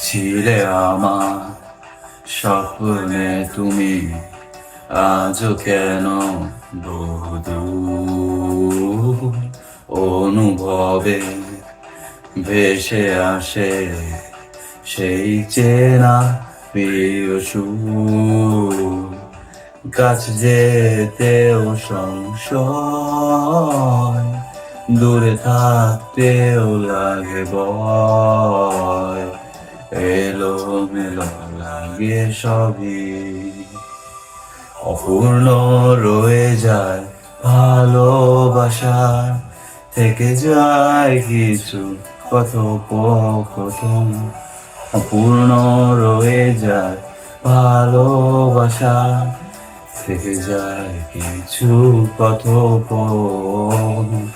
ছিলে আমার স্বপ্নে তুমি, আজও কেন বহুদূর অনুভবে ভেসে আসে সেই চেনা প্রিয় সুর। কাছ যেতেও সংশয়, দূরে থাকতেও লাগে ভয়। এলোমেলো লাগে সবই, অপূর্ণ রয়ে যায় ভালোবাসা, থেকে যায় কিছু কথোপকথন। অপূর্ণ রয়ে যায় ভালোবাসা, থেকে যায় কিছু কথোপকথন।